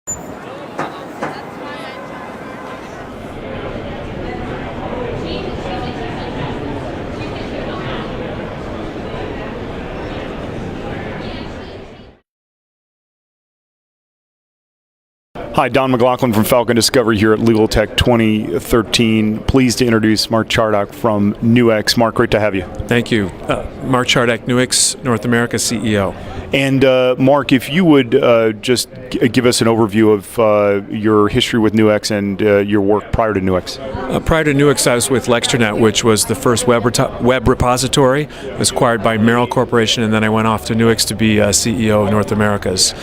Hi, Don McLaughlin from Falcon Discovery here at Chardack2013. Pleased to introduce Mark Chardack from Nuix. Mark, great to have you. Thank you. Mark Chardack, Nuix, North America CEO. And Mark, if you would just give us an overview of your history with Nuix and your work prior to Nuix. Prior to Nuix, I was with Lextranet, which was the first web repository. It was acquired by Merrill Corporation, and then I went off to Nuix to be CEO of North Americas,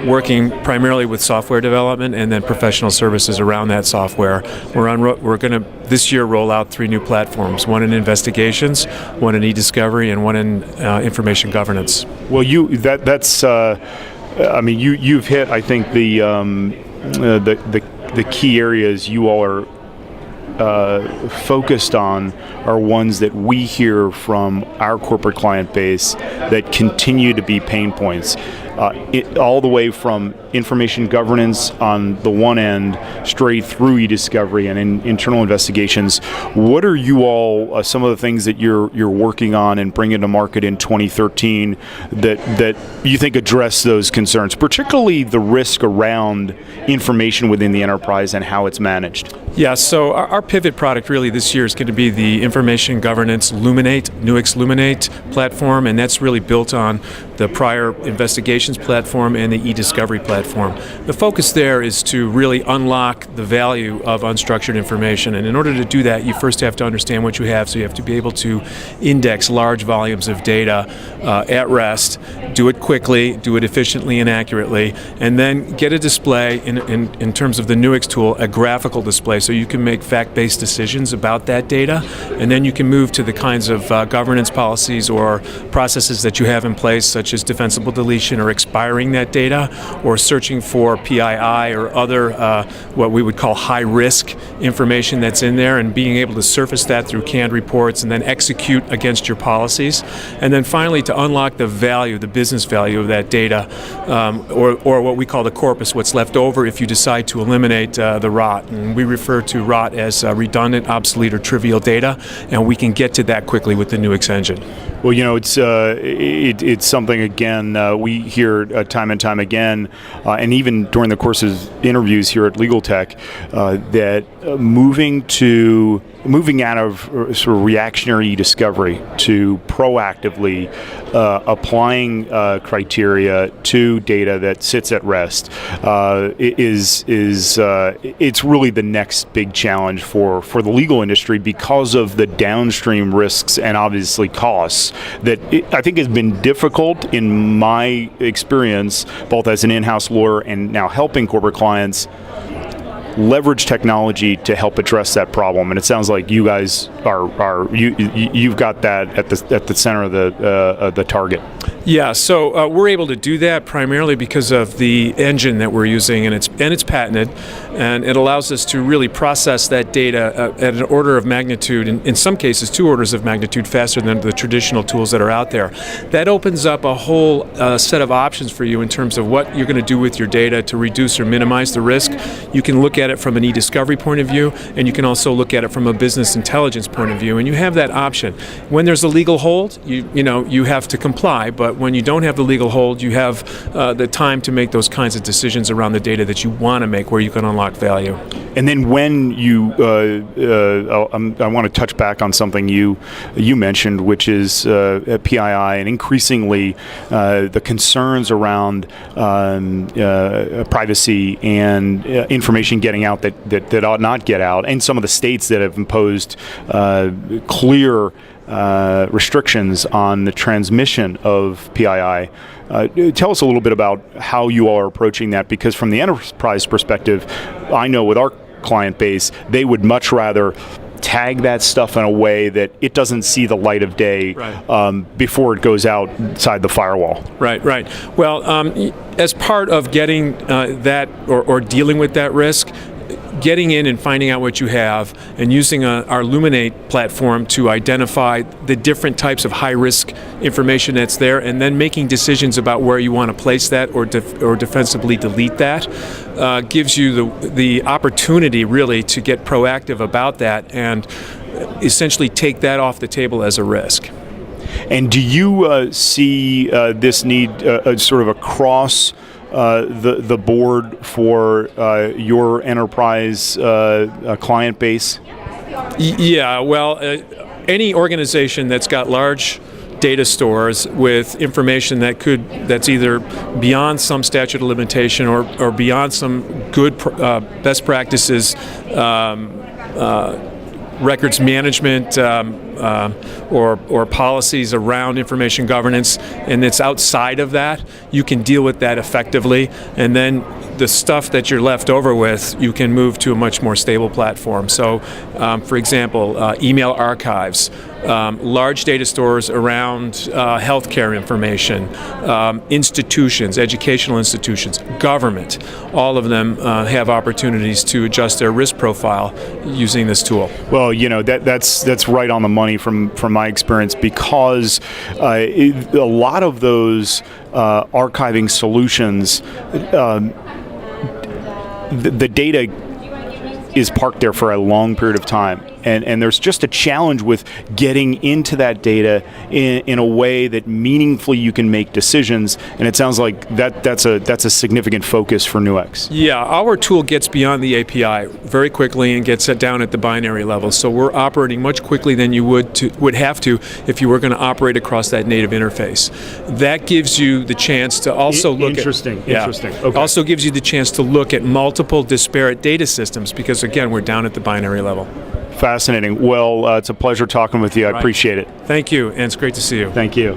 working primarily with software development and then professional services around that software. We're going to this year roll out 3 new platforms: one in investigations, one in e-discovery, and one in information governance. Well, you've hit, I think, the key areas you all are focused on are ones that we hear from our corporate client base that continue to be pain points. All the way from information governance on the one end, straight through e-discovery and internal investigations. What are you all, some of the things that you're working on and bringing to market in 2013 that you think address those concerns, particularly the risk around information within the enterprise and how it's managed? Yeah, so our pivot product really this year is going to be the information governance Nuix Luminate platform, and that's really built on the prior investigations platform and the e-discovery platform. The focus there is to really unlock the value of unstructured information, and in order to do that, you first have to understand what you have, so you have to be able to index large volumes of data at rest, do it quickly, do it efficiently and accurately, and then get a display, in terms of the Nuix tool, a graphical display, so you can make fact-based decisions about that data, and then you can move to the kinds of governance policies or processes that you have in place, such as defensible deletion or expiring that data, or searching for PII or other what we would call high-risk information that's in there, and being able to surface that through canned reports and then execute against your policies. And then finally, to unlock the value, the business value of that data, or what we call the corpus, what's left over if you decide to eliminate the rot. And we refer to rot as redundant, obsolete, or trivial data, and we can get to that quickly with the Nuix engine. Well, it's something, again, we hear time and time again, and even during the course of interviews here at Legal Tech, that moving out of sort of reactionary discovery to proactively applying criteria to data that sits at rest it's really the next big challenge for the legal industry because of the downstream risks and obviously costs that I think has been difficult in my experience, both as an in-house lawyer and now helping corporate clients leverage technology to help address that problem. And it sounds like you guys you've got that at the center of the target. Yeah, so we're able to do that primarily because of the engine that we're using, and it's patented, and it allows us to really process that data at an order of magnitude, in some cases 2 orders of magnitude faster than the traditional tools that are out there. That opens up a whole set of options for you in terms of what you're going to do with your data to reduce or minimize the risk. You can look at it from an e-discovery point of view, and you can also look at it from a business intelligence point of view, and you have that option. When there's a legal hold, you have to comply, but when you don't have the legal hold, you have the time to make those kinds of decisions around the data that you want to make, where you can unlock value. And then when you, I want to touch back on something you mentioned, which is PII, and increasingly the concerns around privacy and information getting out that ought not get out, and some of the states that have imposed clear restrictions on the transmission of PII. Tell us a little bit about how you all are approaching that, because from the enterprise perspective, I know with our client base, they would much rather tag that stuff in a way that it doesn't see the light of day before it goes outside the firewall. Right. Well, as part of getting that or dealing with that risk, getting in and finding out what you have, and using our Luminate platform to identify the different types of high-risk information that's there, and then making decisions about where you want to place that or defensively delete that, gives you the opportunity really to get proactive about that and essentially take that off the table as a risk. And do you see this need sort of across the board for your enterprise client base? Yeah, well, any organization that's got large data stores with information that's either beyond some statute of limitation or beyond some good best practices, records management or policies around information governance, and it's outside of that, you can deal with that effectively, and then the stuff that you're left over with, you can move to a much more stable platform. So, for example, email archives, large data stores around healthcare information, institutions, educational institutions, government, all of them have opportunities to adjust their risk profile using this tool. Well, that's right on the money from my experience, because a lot of those archiving solutions, the data is parked there for a long period of time. And there's just a challenge with getting into that data in a way that meaningfully you can make decisions. And it sounds like that's a significant focus for Nuix. Yeah, our tool gets beyond the API very quickly and gets it down at the binary level. So we're operating much quickly than you would have to if you were going to operate across that native interface. That gives you the chance to also look Interesting. Okay. Also gives you the chance to look at multiple disparate data systems, because again, we're down at the binary level. Fascinating. Well, it's a pleasure talking with you. I appreciate it. Thank you, and it's great to see you. Thank you.